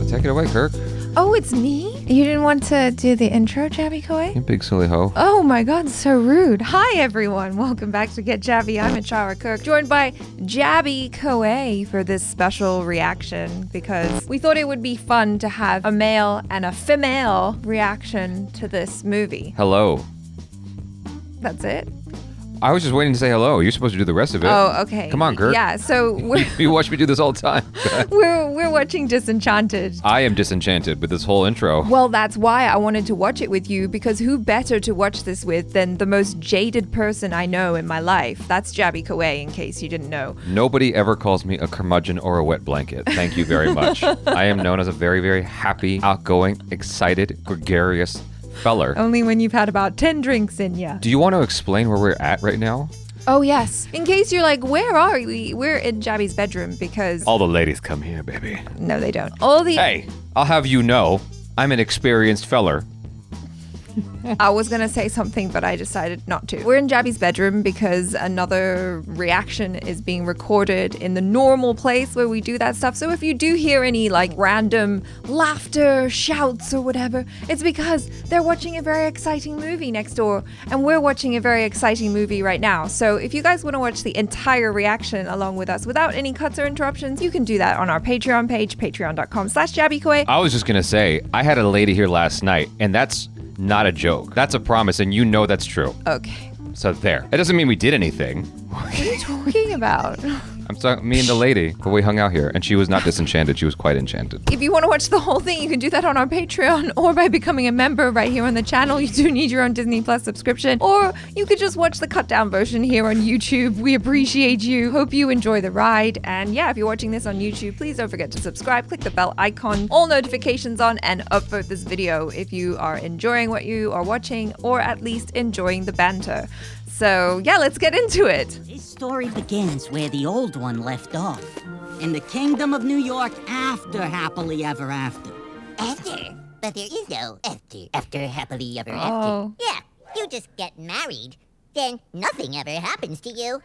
Take it away, Kirk. Oh, it's me? You didn't want to do the intro, Jabby Koi? You big silly hoe. Oh my god, so rude. Hi everyone, welcome back to Get Jabby. I'm ACHARA KIRK, joined by Jabby Koi for this special reaction because we thought it would be fun to have a male and a female reaction to this movie. Hello. That's it? I was just waiting to say hello. You're supposed to do the rest of it. Oh, okay. Come on, Kirk. Yeah, so You watch me do this all the time. we're watching Disenchanted. I am disenchanted with this whole intro. Well, that's why I wanted to watch it with you, because who better to watch this with than the most jaded person I know in my life? That's Jabby Koi, in case you didn't know. Nobody ever calls me a curmudgeon or a wet blanket. Thank you very much. I am known as a very, very happy, outgoing, excited, gregarious feller. Only when you've had about 10 drinks in ya. Do you want to explain where we're at right now? Oh, yes. In case you're like, where are we? We're in Jabby's bedroom because... All the ladies come here, baby. No, they don't. All the... Hey, I'll have you know, I'm an experienced feller. I was gonna say something, but I decided not to. We're in Jabby's bedroom because another reaction is being recorded in the normal place where we do that stuff. So if you do hear any like random laughter, shouts or whatever, it's because they're watching a very exciting movie next door and we're watching a very exciting movie right now. So if you guys want to watch the entire reaction along with us without any cuts or interruptions, you can do that on our Patreon page, patreon.com/JabbyKoi. I was just gonna say, I had a lady here last night, and that's not a joke. That's a promise, and you know that's true. Okay. So there. It doesn't mean we did anything. What are you talking about? I'm talking me and the lady, but we hung out here, and she was not disenchanted. She was quite enchanted. If you want to watch the whole thing, you can do that on our Patreon or by becoming a member right here on the channel. You do need your own Disney Plus subscription, or you could just watch the cut down version here on YouTube. We appreciate you. Hope you enjoy the ride. And yeah, if you're watching this on YouTube, please don't forget to subscribe, click the bell icon, all notifications on, and upvote this video if you are enjoying what you are watching, or at least enjoying the banter. So yeah, let's get into it. This story begins where the old one left off. In the kingdom of New York after Happily Ever After. After? But there is no after Happily Ever After. Oh. Yeah, you just get married, then nothing ever happens to you.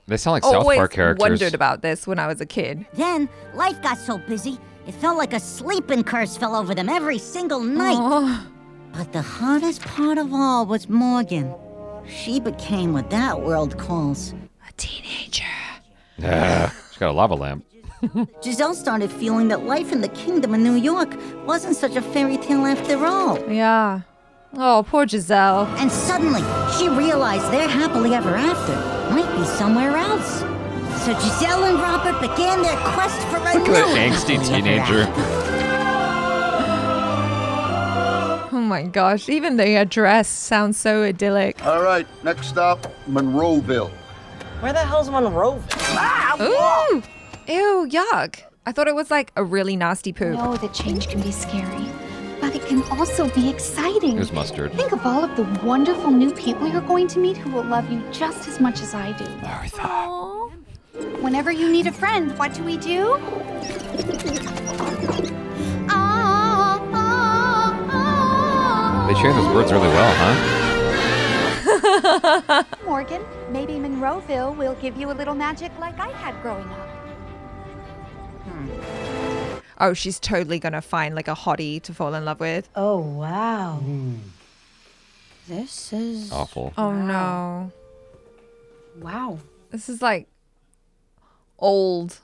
They sound like South Park characters. I wondered about this when I was a kid. Then, life got so busy, it felt like a sleeping curse fell over them every single night. Oh. But the hardest part of all was Morgan. She became what that world calls A teenager. Yeah, she's got a lava lamp. Giselle started feeling that life in the kingdom of New York wasn't such a fairy tale after all. Yeah. Oh, poor Giselle. And suddenly, she realized their happily ever after might be somewhere else. So Giselle and Robert began their quest for a Look new at that angsty happily ever teenager. after. Oh my gosh, even the address sounds so idyllic. All right, next stop, Monroeville. Where the hell's Monroeville? Ooh! Ew, yuck. I thought it was like a really nasty poop. I know that change can be scary, but it can also be exciting. Here's mustard. Think of all of the wonderful new people you're going to meet who will love you just as much as I do. Aww. Whenever you need a friend, what do we do? They share those words really well, huh? Morgan, maybe Monroeville will give you a little magic like I had growing up. Oh, she's totally gonna find like a hottie to fall in love with. Oh, wow. This is... Awful. Oh no. Wow. This is like old,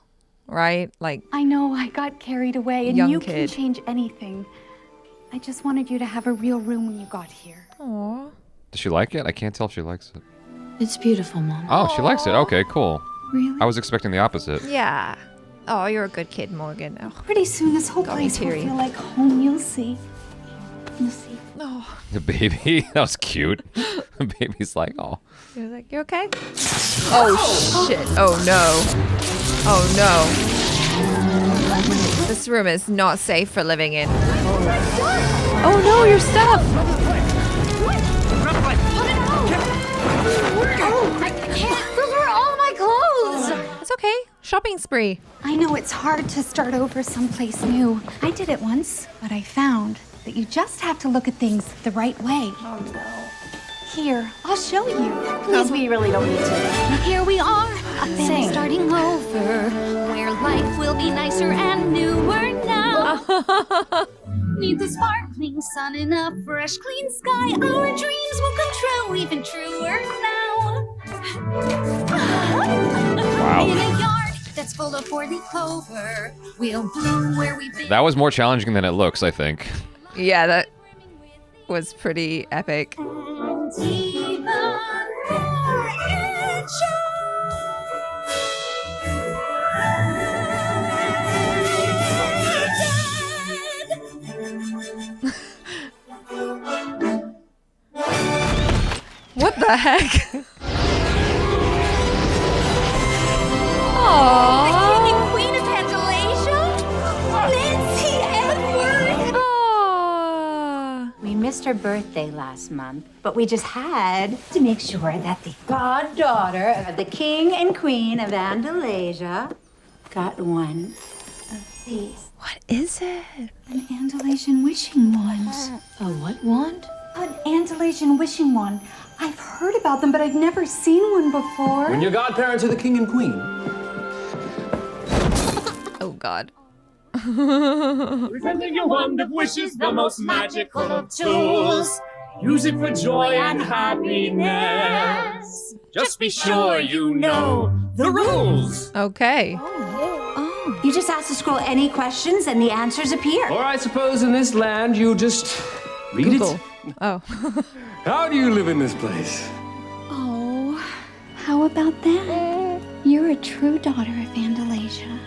right? Like, I know I got carried away, and Young you kid. can change anything. I just wanted you to have a real room when you got here. aw. Does she like it? I can't tell if she likes it. It's beautiful, Mom. Oh, she likes it. Okay, cool. Really? I was expecting the opposite. Yeah. Oh, you're a good kid, Morgan. Oh. Pretty soon this whole Got me place will teary. feel like home. You'll see. You'll see. Oh. The baby, that was cute. The baby's like, oh. You're like, you okay? Oh, shit. Oh, no. Oh, no. This room is not safe for living in. Oh, no, your stuff. I can't. Those were all my clothes. It's okay. Shopping spree. I know it's hard to start over someplace new. I did it once, but I found that you just have to look at things the right way. Oh, no. Here, I'll show you. Please, we really don't need to. Here we are, a Sing. family starting over, where life will be nicer and newer now. Neath the sparkling sun in a fresh, clean sky, our dreams will come true, even truer now. Wow. In a yard that's full of four-leaf clover, we'll bloom where we've been. That was more challenging than it looks, I think. Yeah, that was pretty epic. And even more What the heck? Aww. The king and queen of Andalasia? Nancy Edward! Aww. We missed her birthday last month, but we just had to make sure that the goddaughter of the king and queen of Andalasia got one of these. What is it? An Andalasian wishing wand. A what wand? An Andalasian wishing wand. I've heard about them, but I've never seen one before. When your godparents are the king and queen. Oh, God. Presenting your wand of wishes, the most magical of tools. Use it for joy and happiness. Just be sure you know the rules. Okay. You just have to scroll any questions and the answers appear. Or I suppose in this land you just read Google. it. Oh. How do you live in this place? Oh, how about that? You're a true daughter of Andalasia.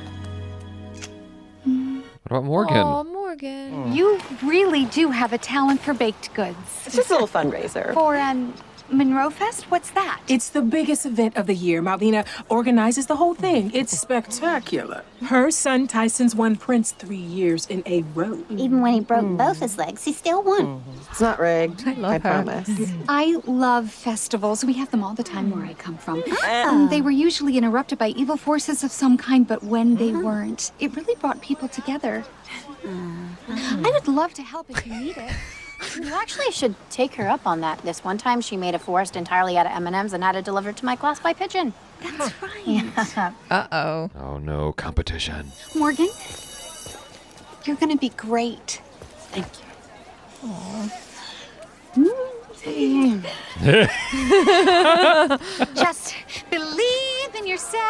What about Morgan? Oh, Morgan. You really do have a talent for baked goods. It's just a little fundraiser. For Monroe Fest? What's that? It's the biggest event of the year. Malvina organizes the whole thing. It's spectacular. Her son Tyson's won Prince 3 years in a row. Even when he broke both his legs, he still won. It's not rigged. I promise. I love festivals. We have them all the time where I come from. Ah. They were usually interrupted by evil forces of some kind, but when they weren't, it really brought people together. I would love to help if you need it. You actually should take her up on that. This one time she made a forest entirely out of M&Ms and had it delivered to my class by pigeon. That's right. Yeah. Uh-oh. Oh no, competition. Morgan, you're gonna be great. Thank you. Just believe in yourself.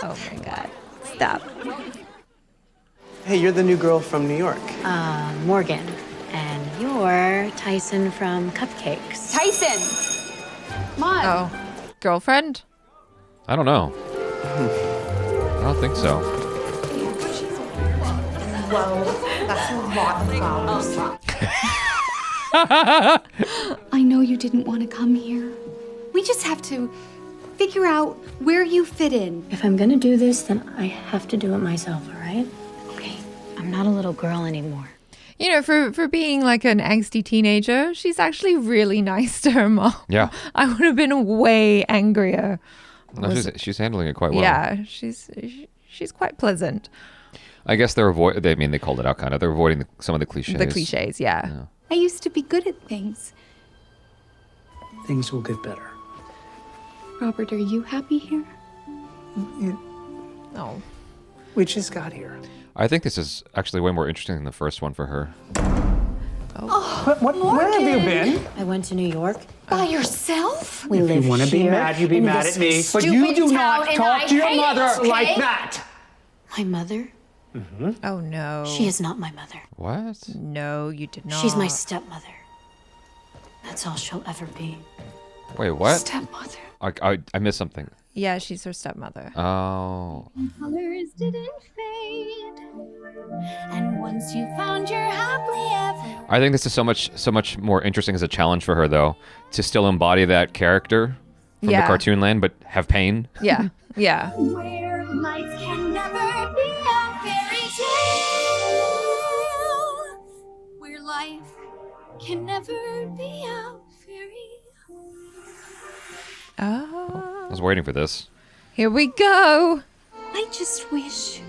Oh, my God. Stop. Hey, you're the new girl from New York. Morgan. And you're Tyson from Cupcakes. Tyson! Mom. Oh. Girlfriend? I don't know. I don't think so. Whoa, that's a lot of flowers. I know you didn't want to come here. We just have to figure out where you fit in. If I'm gonna do this, then I have to do it myself, all right? Okay. I'm not a little girl anymore. You know, for being like an angsty teenager, she's actually really nice to her mom. Yeah. I would have been way angrier. No, she's handling it quite well. Yeah, she's quite pleasant. I guess they're they called it out kind of. They're avoiding some of the cliches. The cliches, yeah. I used to be good at things. Things will get better. Robert, are you happy here? No. We just got here. I think this is actually way more interesting than the first one for her. Where have you been? I went to New York. By yourself? We live You want to be here mad, you be in mad this at me. But you stupid do town, not and talk I to your hate mother it, like okay? that. My mother? Oh, no. She is not my mother. What? No, you did not. She's my stepmother. That's all she'll ever be. Wait, what? Stepmother. I missed something. Yeah, she's her stepmother. Oh. Colors didn't fade. And once you found your happily ever. I think this is so much more interesting as a challenge for her, though, to still embody that character from the cartoon land, but have pain. Yeah, yeah. Where life can never be a fairy tale. Where life can never be a fairy. Oh. I was waiting for this. Here we go. I just wish.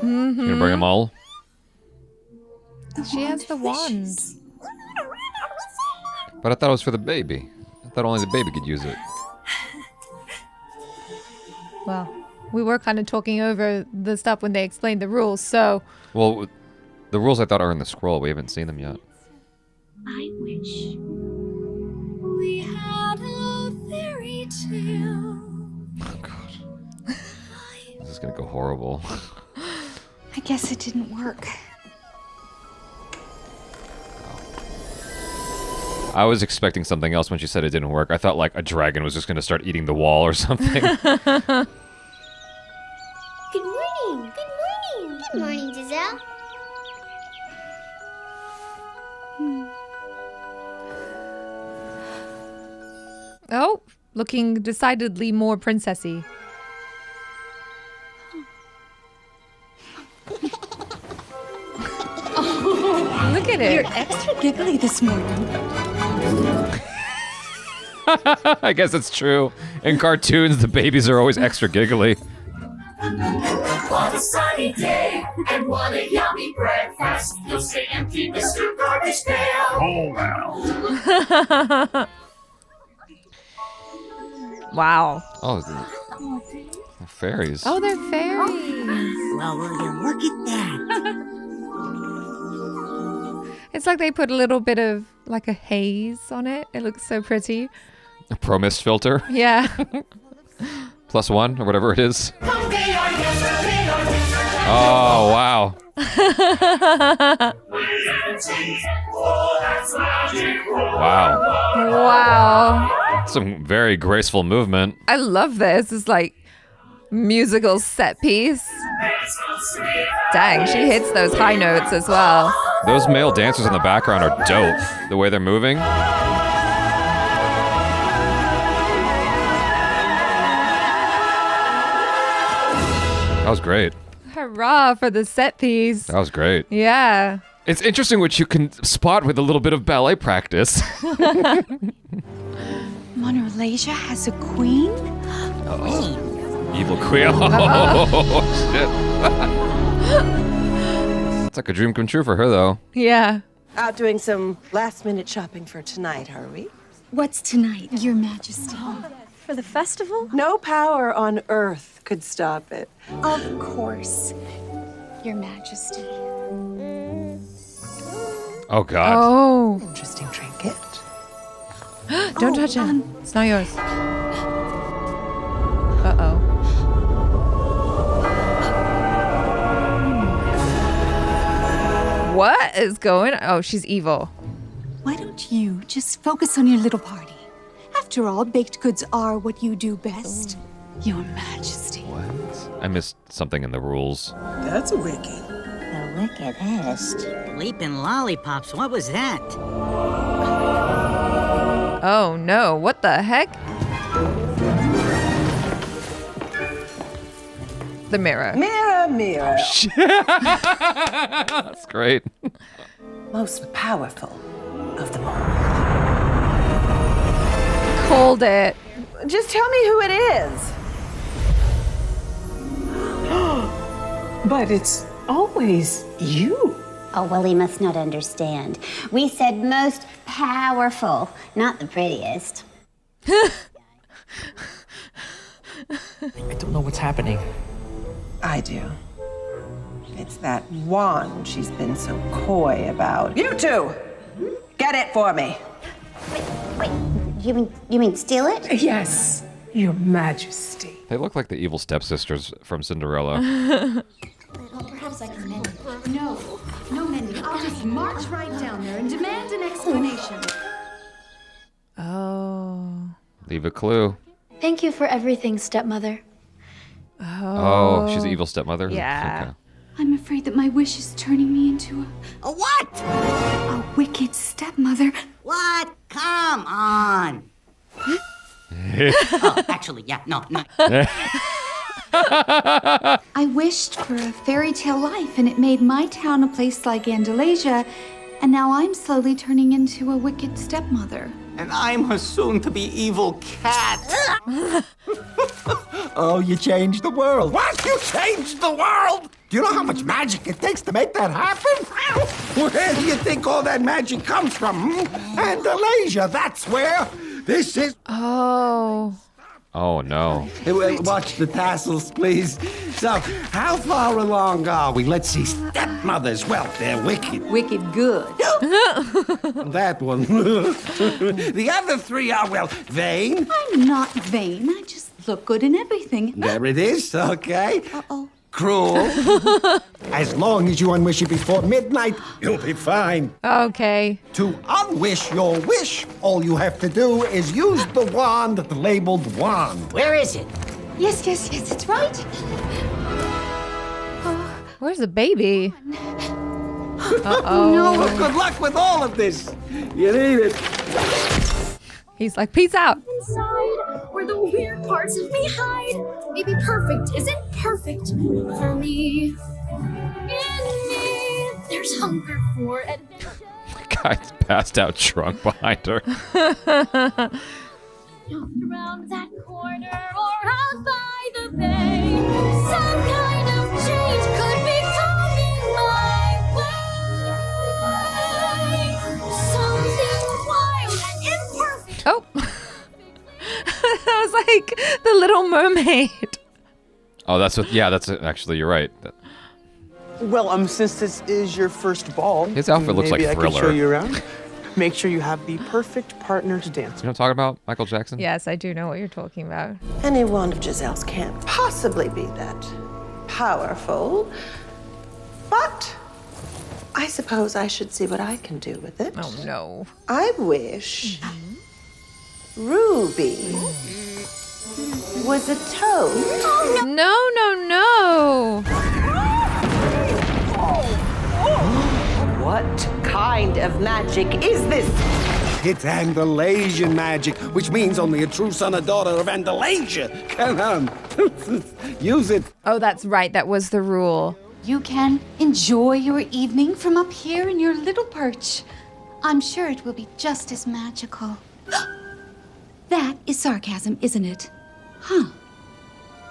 You gonna bring them all? She has the wand. But I thought it was for the baby. I thought only the baby could use it. Well, We were kind of talking over the stuff when they explained the rules, so... Well, the rules I thought are in the scroll. We haven't seen them yet. I wish we had a fairy tale. Oh, God. This is going to go horrible. I guess it didn't work. I was expecting something else when she said it didn't work. I thought like a dragon was just going to start eating the wall or something. Good morning. Good morning. Good morning, Giselle. Oh, looking decidedly more princessy. Look at it. You're extra giggly this morning. I guess it's true. In cartoons, the babies are always extra giggly. What a sunny day, and what a yummy breakfast. You'll stay empty, Mr. Garbage Pail. Oh, wow. Wow. Oh, the fairies. Oh, they're fairies. Well, will you look at that? It's like they put a little bit of like a haze on it. It looks so pretty. A Pro Mist filter. Yeah. +1 or whatever it is. Oh, wow. Wow. Wow. Some very graceful movement. I love this. It's like musical set piece. Dang, she hits those high notes as well. Those male dancers in the background are dope. The way they're moving. That was great. Hurrah for the set piece. That was great. Yeah. It's interesting what you can spot with a little bit of ballet practice. Monroeville has a queen? Uh-oh. Evil queen. Oh, shit. It's like a dream come true for her, though. Yeah. Out doing some last-minute shopping for tonight, are we? What's tonight, Your Majesty? For the festival? No power on Earth could stop it. Of course, Your Majesty. Oh, God. Oh. Interesting trinket. Don't touch it. It's not yours. Uh-oh. What is going on? Oh, she's evil. Why don't you just focus on your little party? After all, baked goods are what you do best. Your Majesty. What? I missed something in the rules. That's a wiki. The wickedest. Leaping lollipops, what was that? Oh, no. What the heck? The mirror. Mirror, mirror. That's great. Most powerful of them all. Called it. Just tell me who it is. But it's always you. Oh, well, he must not understand. We said most powerful, not the prettiest. I don't know what's happening. I do. It's that wand she's been so coy about. You two! Get it for me. Wait, you mean steal it? Yes, Your Majesty. They look like the evil stepsisters from Cinderella. Perhaps I can mend it. No mending. I'll just march right down there and demand an explanation. Oh. Leave a clue. Thank you for everything, stepmother. Oh, she's the evil stepmother? Yeah. Okay. I'm afraid that my wish is turning me into A what? a wicked stepmother. What? Come on. Oh, actually, yeah, no. I wished for a fairy tale life, and it made my town a place like Andalasia, and now I'm slowly turning into a wicked stepmother. And I'm her soon-to-be evil cat. Oh, you changed the world. What? You changed the world? Do you know how much magic it takes to make that happen? Where do you think all that magic comes from? Andalasia, that's where. This is... Oh. Oh, no. Hey, watch the tassels, please. So, how far along are we? Let's see. Stepmothers. Well, they're wicked. Wicked good. That one. The other three are, well, vain. I'm not vain. I just look good in everything. There it is. Okay. Uh-oh. Cruel. As long as you unwish it before midnight, you'll be fine. Okay. To unwish your wish, all you have to do is use the wand labeled wand. Where is it? Yes, it's right. Where's the baby? Uh-oh. No. Good luck with all of this. You need it. He's like, peace out. Inside, where the weird parts of me hide. Maybe perfect isn't perfect for me. In me, there's hunger for adventure. The guy's passed out drunk behind her. Around that corner or out by the bay. Some kind of change could be coming my way. Something wild and imperfect. Oh. That was like the Little Mermaid. Oh, that's what. Yeah, that's actually. You're right. Well, since this is your first ball, His outfit looks like maybe I can show Thriller. you around. Make sure you have the perfect partner to dance You know what I'm talking about? Michael Jackson? Yes, I do know what you're talking about. Any one of Giselle's can't possibly be that powerful. But I suppose I should see what I can do with it. Oh, no. I wish Ruby was a toad. No, no, no. What kind of magic is this? It's Andalasian magic, which means only a true son or daughter of Andalasia can use it. Oh, that's right. That was the rule. You can enjoy your evening from up here in your little perch. I'm sure it will be just as magical. That is sarcasm, isn't it? Huh.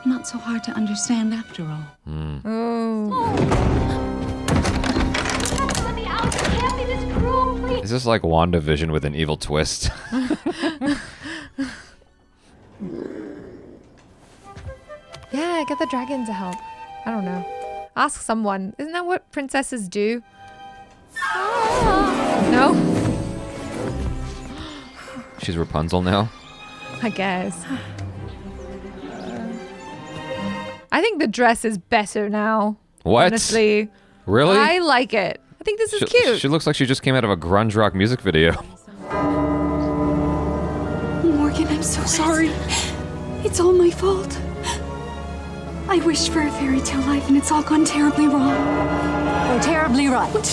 Not so hard to understand after all. Oh. Is this like WandaVision with an evil twist? Yeah, get the dragon to help. I don't know. Ask someone. Isn't that what princesses do? No? She's Rapunzel now? I guess. I think the dress is better now. What? Honestly. Really? I like it. I think this is cute. She looks like she just came out of a grunge rock music video. Morgan, I'm so sorry. It's all my fault. I wished for a fairy tale life and it's all gone terribly wrong. Or terribly right.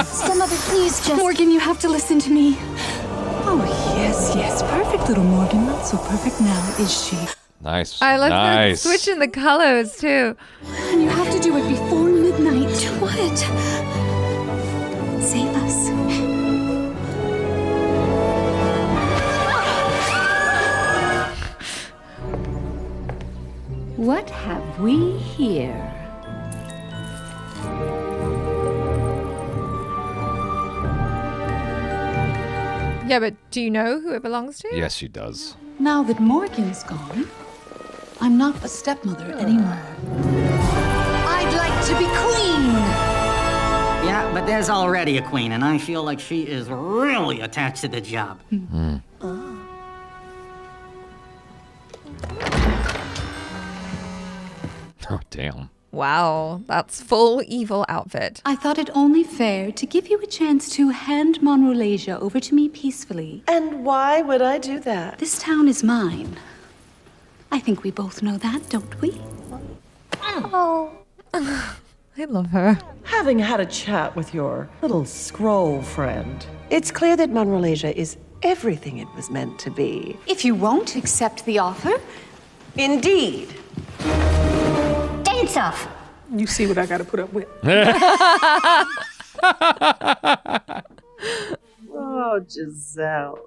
Stepmother, please just... Morgan, you have to listen to me. Oh, yes. Perfect little Morgan. Not so perfect now, is she? Nice. I love nice. the switch in the colors too. And you have to do it before midnight. What? Save us. What have we here? Yeah, but do you know who it belongs to? Yes, she does. Now that Morgan's gone, I'm not a stepmother anymore. I'd like to be queen. Yeah, but there's already a queen, and I feel like she is really attached to the job. Oh, damn. Wow, that's full evil outfit. I thought it only fair to give you a chance to hand Monroeville over to me peacefully. And why would I do that? This town is mine. I think we both know that, don't we? Oh. I love her. Having had a chat with your little scroll friend, it's clear that Monroeville is everything it was meant to be. If you won't accept the offer. Indeed. Dance off. You see what I gotta put up with. Oh, Giselle.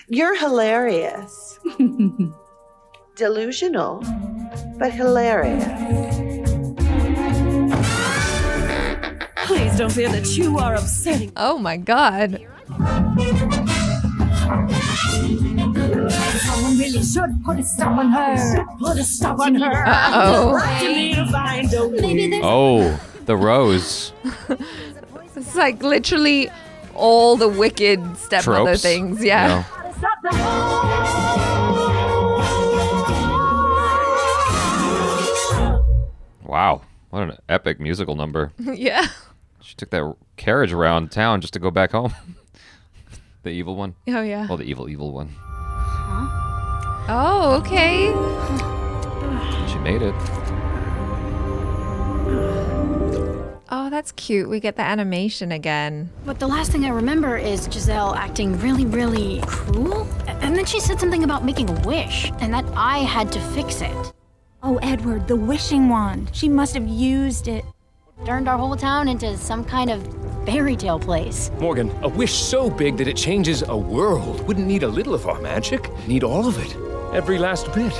You're hilarious. Delusional, but hilarious. Please don't fear that you are upsetting. Oh my god. We should put a stop on her. Put a stop on her. Maybe there's Oh, the rose. It's like literally all the wicked stepmother Tropes, things. Yeah. Wow, what an epic musical number. Yeah. She took that carriage around town just to go back home. The evil one. Oh, yeah. Well, the evil one. Oh, okay. She made it. Oh, that's cute. We get the animation again. But the last thing I remember is Giselle acting really, really cruel. And then she said something about making a wish, and that I had to fix it. Oh, Edward, the wishing wand. She must have used it. Turned our whole town into some kind of fairy tale place. Morgan, a wish so big that it changes a world wouldn't need a little of our magic. Need all of it. Every last bit.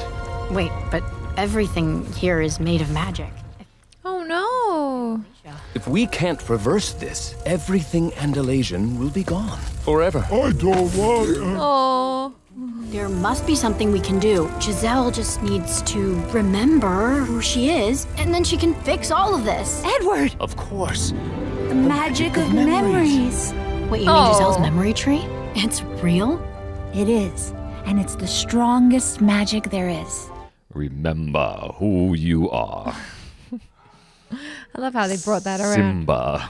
Wait, but everything here is made of magic. Oh, no. If we can't reverse this, everything Andalasian will be gone. Forever. I don't want Oh. There must be something we can do. Giselle just needs to remember who she is, and then she can fix all of this. Edward! Of course. The magic of memories. Wait, you mean Giselle's memory tree? It's real? It is. And it's the strongest magic there is. Remember who you are. I love how they brought that around. Simba.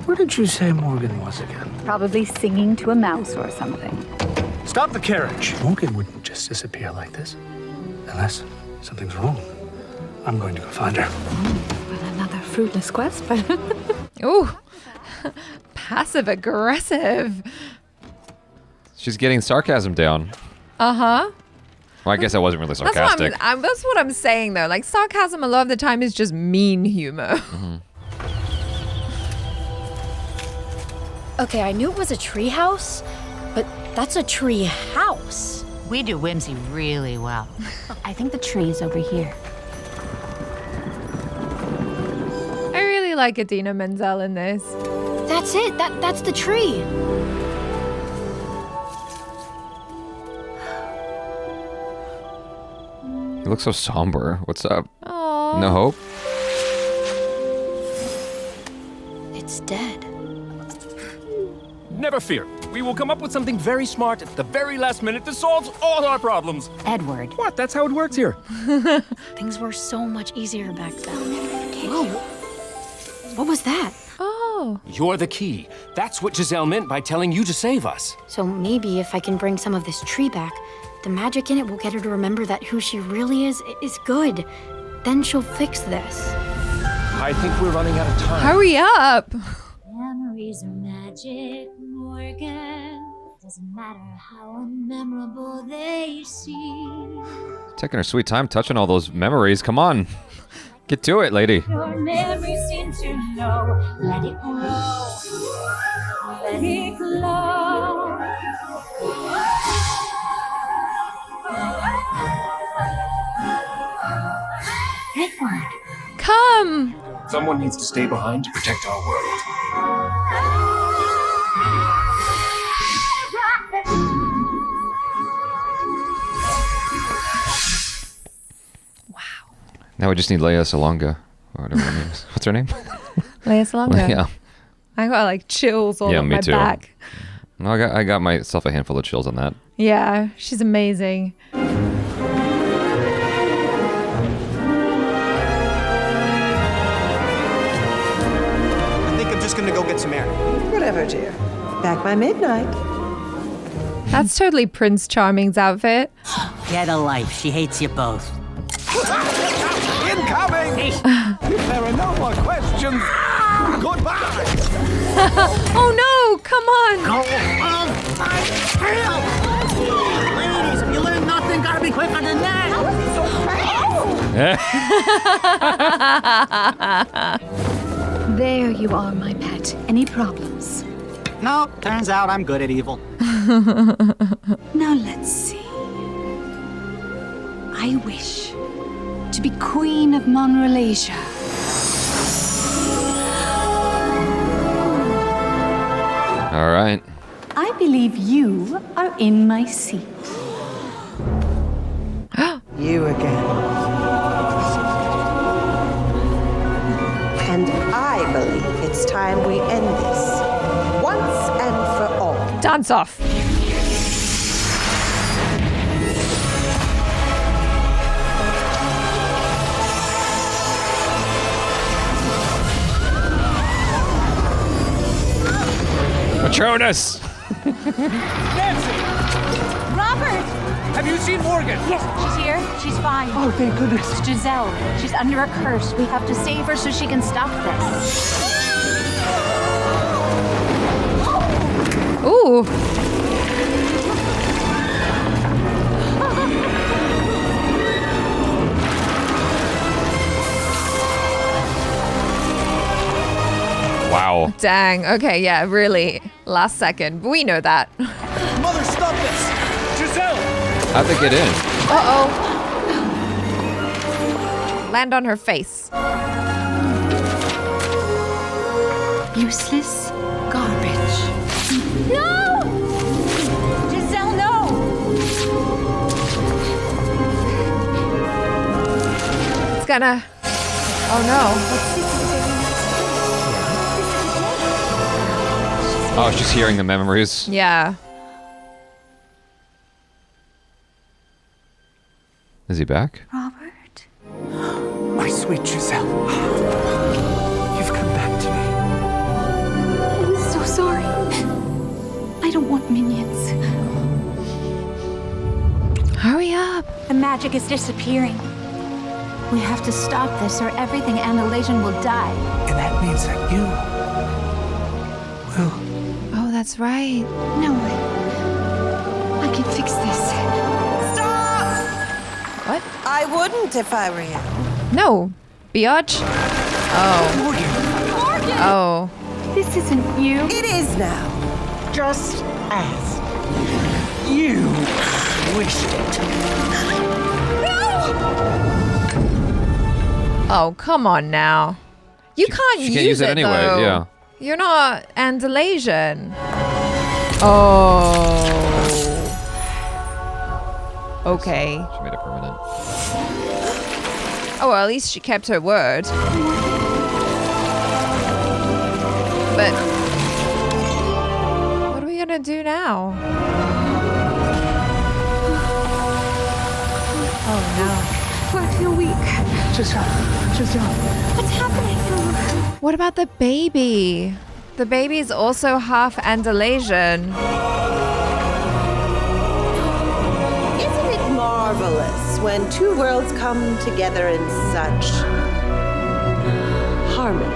Where did you say Morgan was again? Probably singing to a mouse or something. Stop the carriage. Morgan wouldn't just disappear like this. Unless something's wrong. I'm going to go find her. Well, another fruitless quest, but... Ooh. Passive aggressive. She's getting sarcasm down. Uh-huh. Well, I guess I wasn't really sarcastic. That's what I'm saying, though. Like, sarcasm a lot of the time is just mean humor. Mm-hmm. Okay, I knew it was a tree house, but that's a tree house. We do whimsy really well. I think the tree is over here. I really like Idina Menzel in this. That's it. That's the tree. You look so somber. What's up? Aww. No hope? It's dead. Never fear. We will come up with something very smart at the very last minute that solves all our problems. Edward. What? That's how it works here. Things were so much easier back then. Whoa. What was that? Oh. You're the key. That's what Giselle meant by telling you to save us. So maybe if I can bring some of this tree back, the magic in it will get her to remember that who she really is good. Then she'll fix this. I think we're running out of time. Hurry up. Memories are magic, Morgan. Doesn't matter how unmemorable they seem. Taking her sweet time touching all those memories. Come on. Get to it, lady. Your memories seem to know. Let it grow. Let it glow. Edward. Come. Someone needs to stay behind to protect our world. Now we just need Leia Salonga. Or whatever her name is. What's her name? Leia Salonga. Yeah. I got like chills all up me my too. back. No, I got myself a handful of chills on that. Yeah, she's amazing. I think I'm just gonna go get some air. Whatever, dear. Back by midnight. That's totally Prince Charming's outfit. Get a life. She hates you both. Incoming! If there are no more questions, goodbye! Oh no, come on! Ladies, if you learn nothing, gotta be quicker than that. There you are, my pet. Any problems? No, turns out I'm good at evil. Now let's see. I wish to be Queen of Monroeville. All right. I believe you are in my seat. you again. And I believe it's time we end this once and for all. Dance off. Patronus! Nancy! Robert! Have you seen Morgan? Yes, she's here. She's fine. Oh, thank goodness. It's Giselle. She's under a curse. We have to save her so she can stop this. Ooh. Wow. Dang. Okay, yeah, really. Last second. But we know that. Mother, stop this! Giselle! How'd they get in? Uh-oh. Land on her face. Useless garbage. No! Giselle, no! It's gonna... Oh, no. Oh, she's hearing the memories. Yeah. Is he back? Robert? My sweet Giselle. You've come back to me. I'm so sorry. I don't want minions. Hurry up. The magic is disappearing. We have to stop this or everything Andalasian will die. And that means that you will. Oh, that's right. No, I can fix this. Stop! What? I wouldn't if I were you. No. Biatch? Oh. Morgan! Oh. This isn't you. It is now. Just as You wished it. Oh, come on now. You can't She can't use it anyway, though. yeah. You're not Andalasian. Oh. Okay. She made it permanent. Oh, well, at least she kept her word. But what are we gonna do now? Oh I feel weak. Giselle. What's happening? What about the baby? The baby is also half Andalasian. Isn't it marvelous when two worlds come together in such harmony?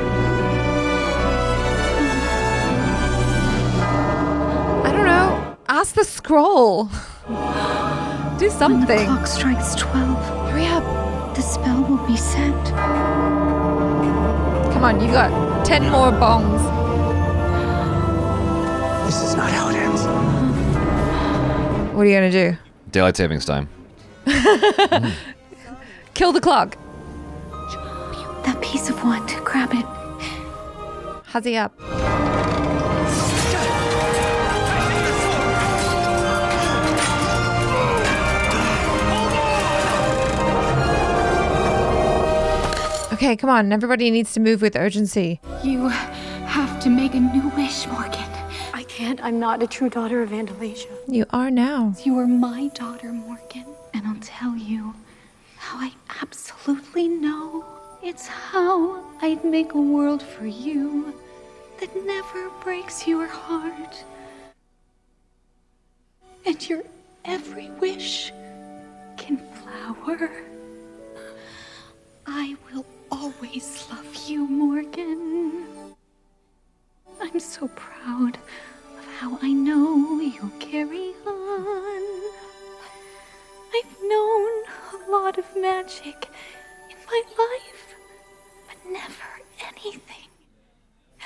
I don't know. Ask the scroll. Do something. When the clock strikes 12, hurry up. The spell will be set. Come on, you got 10 more bongs. This is not how it ends. What are you gonna do? Daylight savings time. Kill the clock. That piece of wood, grab it. Huzzy up. Okay, come on. Everybody needs to move with urgency. You have to make a new wish, Morgan. I can't. I'm not a true daughter of Andalasia. You are now. You are my daughter, Morgan. And I'll tell you how I absolutely know. It's how I'd make a world for you that never breaks your heart. And your every wish can flower. I will always love you, Morgan. I'm so proud of how I know you'll carry on. I've known a lot of magic in my life, but never anything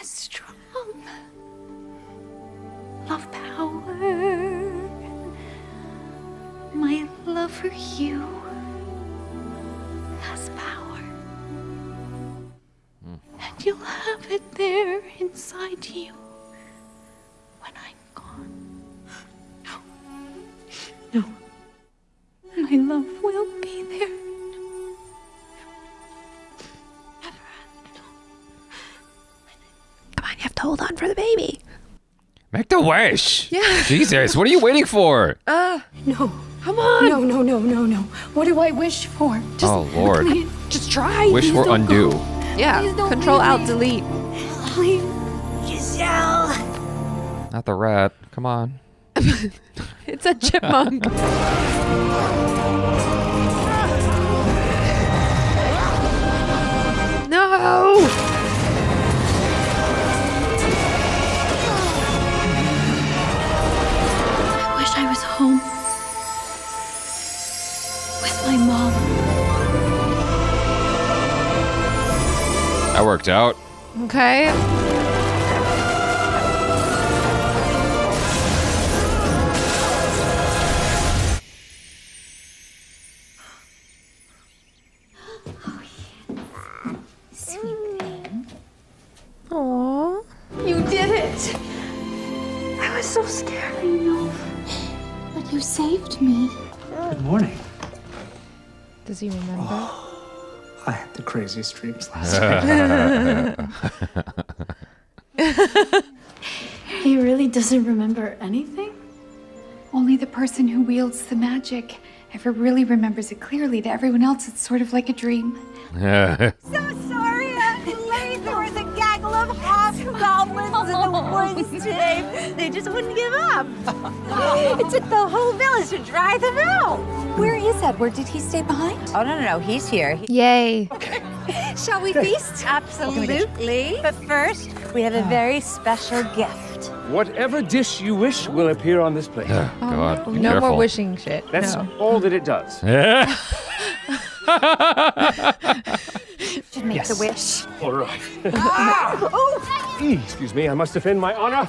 as strong. Love power. My love for you has power. And you'll have it there inside you when I'm gone. No. My my love will be there. Come on, you have to hold on for the baby. Make the wish. Yeah. Jesus, what are you waiting for? No. Come on. No. What do I wish for? Just, Oh, Lord. please, just try. Wish Please for don't undo. go. Yeah. Please don't Control leave Alt me. Delete. Please. Giselle! Not the rat. Come on. It's a chipmunk. No. I wish I was home with my mom. That worked out. Okay. Aww. You did it! I was so scared. I know. But you saved me. Good morning. Does he remember? I had the craziest dreams last night. He really doesn't remember anything? Only the person who wields the magic ever really remembers it clearly. To everyone else, it's sort of like a dream. So sorry, Aunt Lady. There was a gaggle of hobgoblins in the woods today. They just wouldn't give up. It took the whole village to drive them out. Where is Edward? Did he stay behind? Oh, no. He's here. Yay. Shall we feast? Absolutely. But first, we have a very special gift. Whatever dish you wish will appear on this plate. God, be No careful. more wishing shit. That's No. all that it does. Yeah. Should make the wish. All right. Oh! Excuse me, I must defend my honor.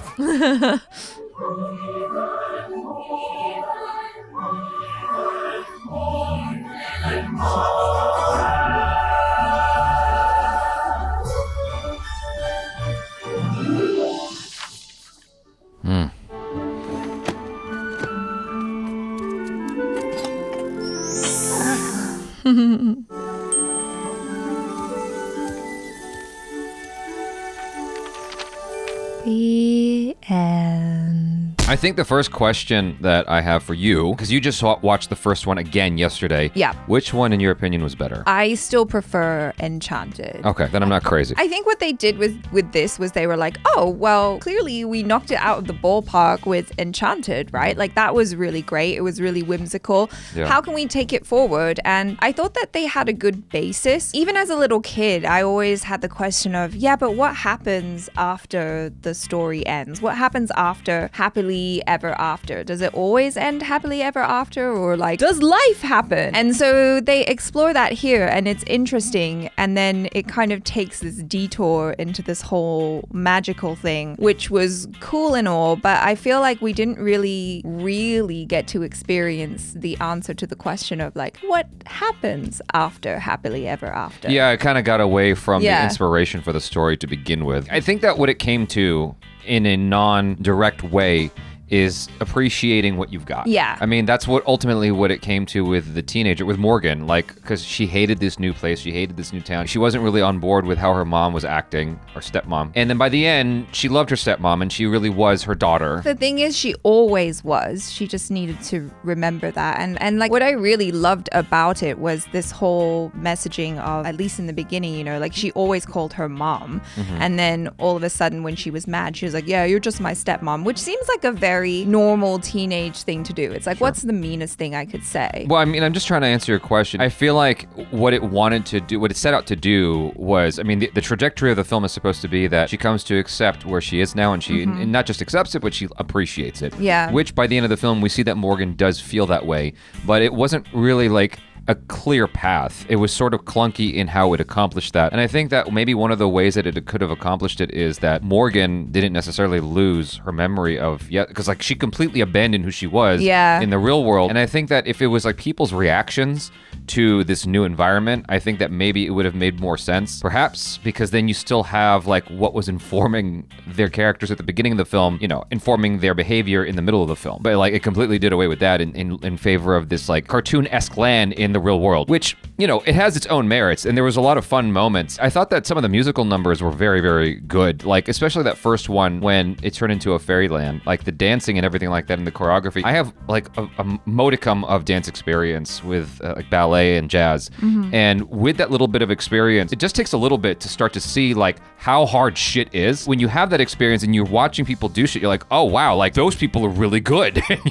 The end. I think the first question that I have for you, because you just watched the first one again yesterday. Yeah. Which one, in your opinion, was better? I still prefer Enchanted. Okay, then I'm not crazy. I think what they did with this was they were like, oh, well, clearly we knocked it out of the ballpark with Enchanted, right? Like that was really great. It was really whimsical. Yeah. How can we take it forward? And I thought that they had a good basis. Even as a little kid, I always had the question of, yeah, but what happens after the story ends? What happens after happily ever after? Does it always end happily ever after? Or like, does life happen? And so they explore that here and it's interesting. And then it kind of takes this detour into this whole magical thing, which was cool and all, but I feel like we didn't really get to experience the answer to the question of like, what happens after happily ever after? Yeah, I kind of got away from the Yeah. inspiration for the story to begin with. I think that what it came to in a non-direct way is appreciating what you've got. Yeah. I mean, that's what ultimately what it came to with the teenager, with Morgan, like, because she hated this new place, she hated this new town. She wasn't really on board with how her mom was acting, or stepmom. And then by the end, she loved her stepmom and she really was her daughter. The thing is, she always was. She just needed to remember that. And like what I really loved about it was this whole messaging of, at least in the beginning, you know, like she always called her mom. Mhm. And then all of a sudden when she was mad, she was like, yeah, you're just my stepmom, which seems like a very normal teenage thing to do. It's like, what's the meanest thing I could say? Well, I mean, I'm just trying to answer your question. I feel like what it wanted to do, what it set out to do was, I mean, the trajectory of the film is supposed to be that she comes to accept where she is now and she and not just accepts it, but she appreciates it. Yeah. Which by the end of the film, we see that Morgan does feel that way, but it wasn't really like a clear path. It was sort of clunky in how it accomplished that. And I think that maybe one of the ways that it could have accomplished it is that Morgan didn't necessarily lose her memory of because like she completely abandoned who she was in the real world. And I think that if it was like people's reactions to this new environment, I think that maybe it would have made more sense, perhaps, because then you still have like what was informing their characters at the beginning of the film, you know, informing their behavior in the middle of the film. But like it completely did away with that in favor of this like cartoon-esque land in the real world, which, you know, it has its own merits, and there was a lot of fun moments. I thought that some of the musical numbers were very, very good, like especially that first one when it turned into a fairyland, like the dancing and everything like that, and the choreography. I have like a modicum of dance experience with like ballet and jazz, and with that little bit of experience, it just takes a little bit to start to see like how hard shit is. When you have that experience and you're watching people do shit, you're like, oh wow, like those people are really good. And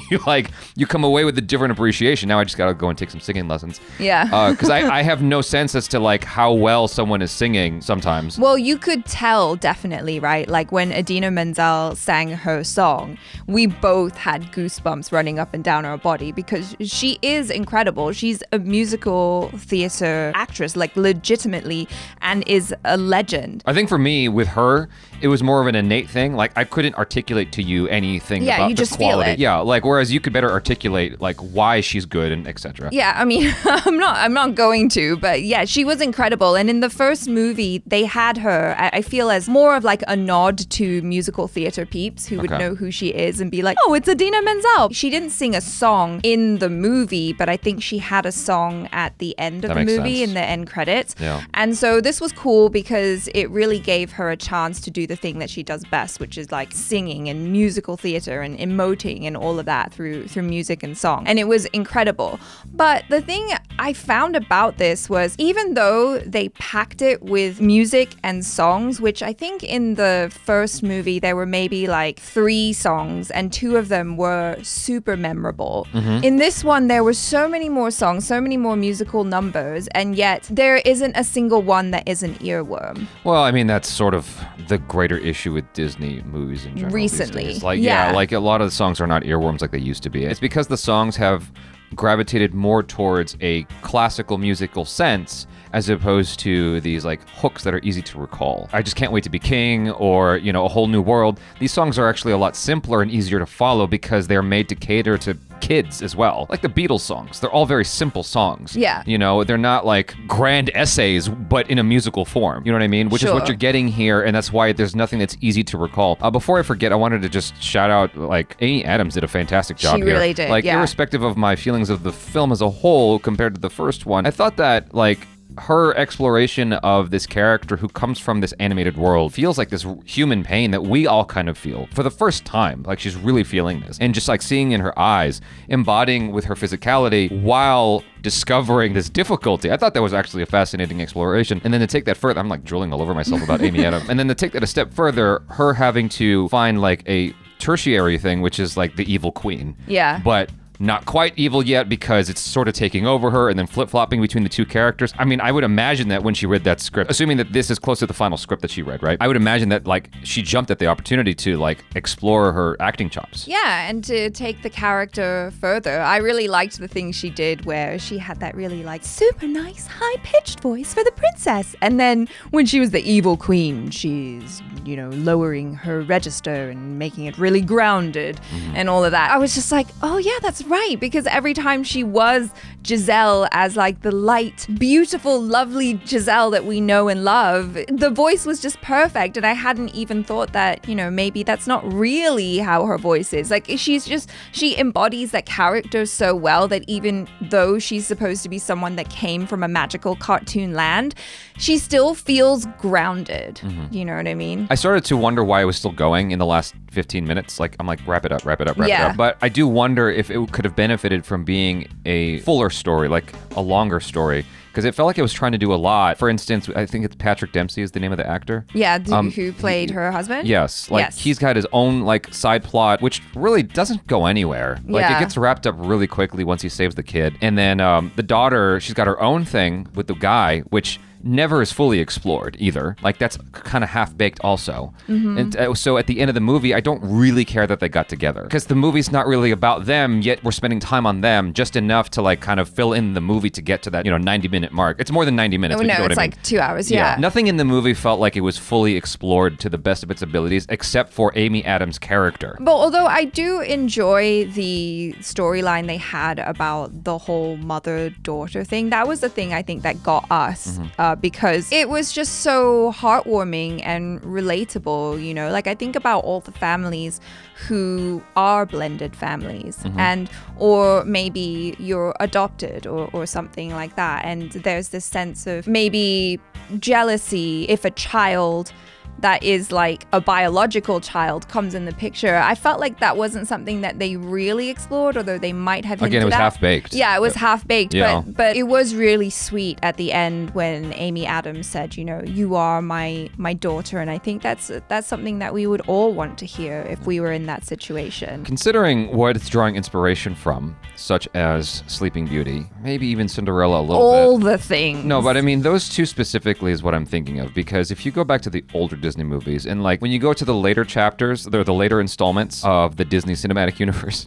you come away with a different appreciation. Now I just gotta go and take some singing lessons. Yeah. Because I have no sense as to like how well someone is singing sometimes. Well, you could tell definitely, right? Like when Idina Menzel sang her song, we both had goosebumps running up and down our body because she is incredible. She's a musical theater actress, like legitimately, and is a legend. I think for me, with her, it was more of an innate thing. Like I couldn't articulate to you anything about you the just quality. feel it. Yeah, like whereas you could better articulate like why she's good and etc. Yeah, I mean, I'm not going to, but yeah, she was incredible. And in the first movie, they had her, I feel, as more of like a nod to musical theater peeps who would know who she is and be like, oh, it's Idina Menzel. She didn't sing a song in the movie, but I think she had a song at the end of the movie in the end credits. Yeah. And so this was cool because it really gave her a chance to do the thing that she does best, which is like singing and musical theater and emoting and all of that through music and song. And it was incredible. But the thing I found about this was, even though they packed it with music and songs, which I think in the first movie there were maybe like 3 songs and 2 of them were super memorable. In this one there were so many more songs, so many more musical numbers, and yet there isn't a single one that is an earworm. Well, I mean, that's sort of the greater issue with Disney movies in general. Recently. These days. Like, yeah, like a lot of the songs are not earworms like they used to be. It's because the songs have gravitated more towards a classical musical sense as opposed to these like hooks that are easy to recall. I Just Can't Wait to Be King, or, you know, A Whole New World. These songs are actually a lot simpler and easier to follow because they're made to cater to kids as well. Like the Beatles songs, they're all very simple songs. Yeah. You know, they're not like grand essays, but in a musical form. You know what I mean? Which is what you're getting here, and that's why there's nothing that's easy to recall. Before I forget, I wanted to just shout out, like, Amy Adams did a fantastic job here. She really did, Like, yeah. irrespective of my feelings of the film as a whole compared to the first one, I thought that, like, her exploration of this character who comes from this animated world feels like this human pain that we all kind of feel for the first time. Like, she's really feeling this, and just like seeing in her eyes, embodying with her physicality while discovering this difficulty. I thought that was actually a fascinating exploration. And then to take that further, I'm like drooling all over myself about Amy Adams. And then to take that a step further, her having to find like a tertiary thing, which is like the evil queen. Yeah. But not quite evil yet because it's sort of taking over her and then flip-flopping between the two characters. I mean, I would imagine that when she read that script, assuming that this is close to the final script that she read, right? I would imagine that like she jumped at the opportunity to like explore her acting chops. Yeah, and to take the character further. I really liked the thing she did where she had that really like super nice high-pitched voice for the princess. And then when she was the evil queen, she's, you know, lowering her register and making it really grounded and all of that. I was just like, oh yeah, that's right, because every time she was Giselle as like the light, beautiful, lovely Giselle that we know and love, the voice was just perfect. And I hadn't even thought that, you know, maybe that's not really how her voice is. Like she embodies that character so well that even though she's supposed to be someone that came from a magical cartoon land, she still feels grounded. You know what I mean? I started to wonder why it was still going in the last 15 minutes. Like, I'm like, wrap it up. But I do wonder if it could have benefited from being a fuller story, like a longer story, because it felt like it was trying to do a lot. For instance, I think it's Patrick Dempsey is the name of the actor. Yeah, who played her husband? Yes. Like, he's got his own like side plot, which really doesn't go anywhere. Like, it gets wrapped up really quickly once he saves the kid. And then the daughter, she's got her own thing with the guy, which never is fully explored either. Like, that's kind of half-baked also. Mhm. And so at the end of the movie, I don't really care that they got together. Because the movie's not really about them, yet we're spending time on them just enough to like kind of fill in the movie to get to that, 90-minute mark. It's more than 90 minutes. Oh, but you no, know what it's I mean. like 2 hours, yeah. Nothing in the movie felt like it was fully explored to the best of its abilities, except for Amy Adams' character. But although I do enjoy the storyline they had about the whole mother-daughter thing, that was the thing I think that got us because it was just so heartwarming and relatable, Like, I think about all the families who are blended families and or maybe you're adopted or something like that, and there's this sense of maybe jealousy if a child that is like a biological child comes in the picture. I felt like that wasn't something that they really explored, although they might have hinted Again, it was at. half-baked. Yeah, it was half-baked, Yeah. but it was really sweet at the end when Amy Adams said, you are my daughter, and I think that's something that we would all want to hear if we were in that situation. Considering what it's drawing inspiration from, such as Sleeping Beauty, maybe even Cinderella a little All bit. the things. No, but I mean, those two specifically is what I'm thinking of, because if you go back to the older Disney movies, and like when you go to the later chapters, they're the later installments of the Disney Cinematic Universe,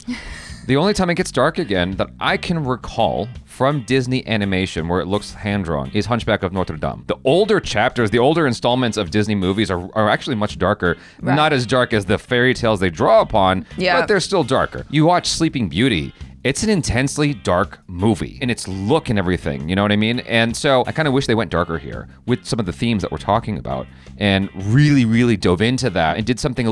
the only time it gets dark again that I can recall from Disney animation where it looks hand-drawn is Hunchback of Notre Dame. The older chapters, the older installments of Disney movies are actually much darker. Right. Not as dark as the fairy tales they draw upon, but they're still darker. You watch Sleeping Beauty, it's an intensely dark movie in its look and everything, you know what I mean? And so I kind of wish they went darker here with some of the themes that we're talking about and really, really dove into that and did something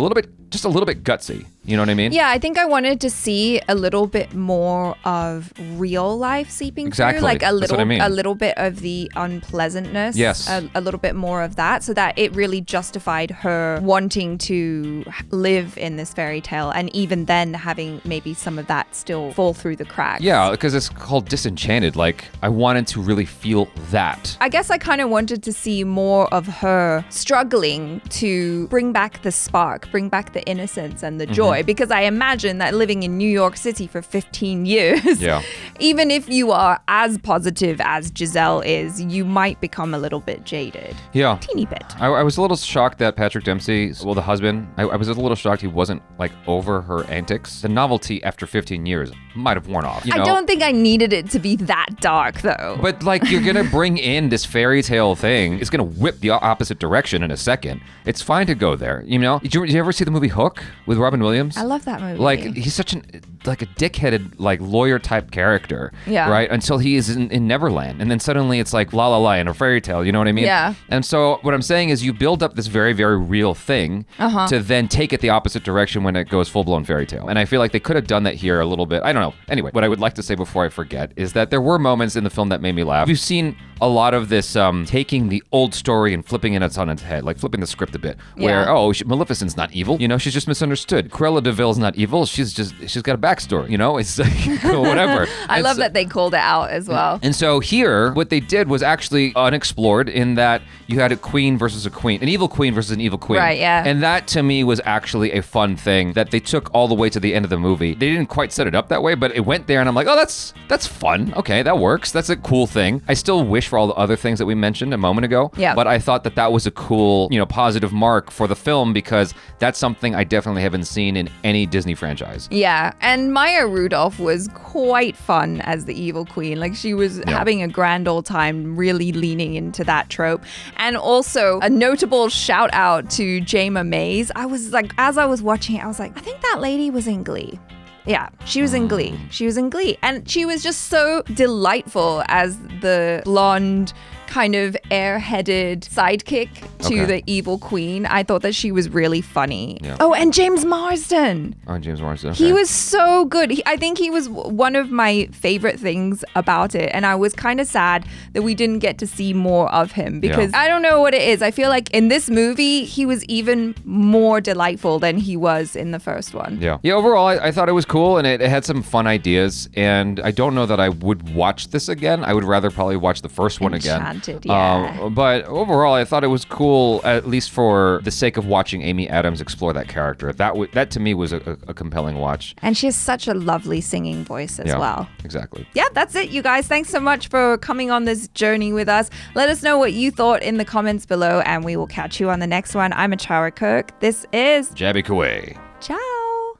just a little bit gutsy. You know what I mean? Yeah, I think I wanted to see a little bit more of real life seeping Exactly. through, like That's what I mean. a little bit of the unpleasantness. Yes. A little bit more of that, so that it really justified her wanting to live in this fairy tale, and even then having maybe some of that still fall through the cracks. Yeah, because it's called Disenchanted. Like, I wanted to really feel that. I guess I kind of wanted to see more of her struggling to bring back the spark, bring back the innocence and the joy, because I imagine that living in New York City for 15 years, Yeah. even if you are as positive as Giselle is, you might become a little bit jaded. Yeah. Teeny bit. I was a little shocked that Patrick Dempsey, the husband, I was a little shocked he wasn't like over her antics. The novelty after 15 years might have worn off. You know? I don't think I needed it to be that dark, though. But like, you're gonna bring in this fairy tale thing. It's gonna whip the opposite direction in a second. It's fine to go there. Did you ever see the movie Hook with Robin Williams? I love that movie. Like, he's such a dickheaded like lawyer type character. Yeah. Right. Until he is in Neverland, and then suddenly it's like La La La in a fairy tale. You know what I mean? Yeah. And so what I'm saying is, you build up this very, very real thing to then take it the opposite direction when it goes full blown fairy tale. And I feel like they could have done that here a little bit. I don't know. Anyway, what I would like to say before I forget is that there were moments in the film that made me laugh. You've seen a lot of this taking the old story and flipping it on its head, like flipping the script a bit, where Maleficent's not evil, she's just misunderstood. Cruella de Vil's not evil, she's got a backstory, it's like whatever. I love that they called it out as well. And so here, what they did was actually unexplored, in that you had a queen versus a queen, an evil queen versus an evil queen. Right, yeah. And that to me was actually a fun thing that they took all the way to the end of the movie. They didn't quite set it up that way, but it went there and I'm like, oh, that's fun. Okay, that works. That's a cool thing. I still wish for all the other things that we mentioned a moment ago. Yeah. But I thought that was a cool, positive mark for the film, because that's something I definitely haven't seen in any Disney franchise. Yeah, and Maya Rudolph was quite fun as the evil queen. Like, she was having a grand old time, really leaning into that trope. And also a notable shout out to Jayma Mays. I was like, as I was watching it, I was like, I think that lady was in Glee. Yeah, she was in Glee. She was in Glee. And she was just so delightful as the blonde, kind of airheaded sidekick to the evil queen. I thought that she was really funny. Yeah. Oh, and James Marsden. Oh, James Marsden. Okay. He was so good. I think he was one of my favorite things about it. And I was kind of sad that we didn't get to see more of him, because I don't know what it is. I feel like in this movie, he was even more delightful than he was in the first one. Yeah. Yeah, overall, I thought it was cool, and it had some fun ideas, and I don't know that I would watch this again. I would rather probably watch the first one again. Enchanted, yeah. But overall, I thought it was cool, at least for the sake of watching Amy Adams explore that character. That to me was a compelling watch. And she has such a lovely singing voice as well. Exactly. Yeah, that's it, you guys. Thanks so much for coming on this journey with us. Let us know what you thought in the comments below, and we will catch you on the next one. I'm ACHARA KIRK. This is Jabby Kaway. Ciao.